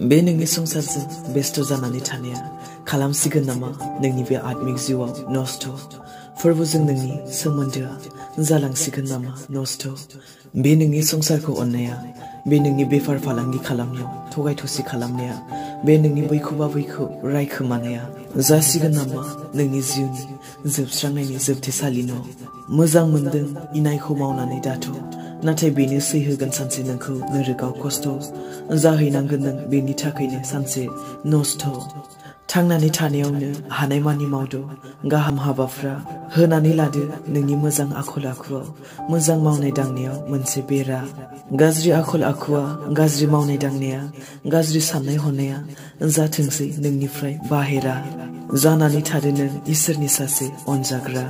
बे नोंनि संसारजों बेस्थ' जानानै थानाया खालामसिगोन नामा नोंनि बे आत्मिक जिउआव नस्थ'? फोरबोजों नोंनि सोमोन्दोआ जालांसिगोन नामा नस्थ'? बे नोंनि संसारखौ अननाया, बे नोंनि बेफार फालांगि खालामनायाव थगाय थसि खालामनाया, बे नोंनि बैखौबा बैखौ रायखोमानाया जासिगोन नामा नोंनि जिउनि जोबस्रांनायनि जोबथेसालि न'? मोजां मोनदों इनायखौ मावनानै दाथ', नाथाय बेनो सैहोगोन सानसे नोंखौ नोरोगाव खस्थ'। जाहैनांगोन नों बेनि थाखायनो सानसे नस्थ'। थांनानै थानायावनो हानायमानि मावद' गाहाम हाबाफ्रा, होनानै लादो नोंनि मोजां आखल आखुआव, मोजां मावनाय दांनायाव मोनसे बेरा। गाज्रि आखल आखुआ, गाज्रि मावनाय दांनाया, गाज्रि साननाय हनाया जाथोंसै नोंनिफ्राय बाहेरा। जानानै थादो नों इसोरनि सासे अनजाग्रा।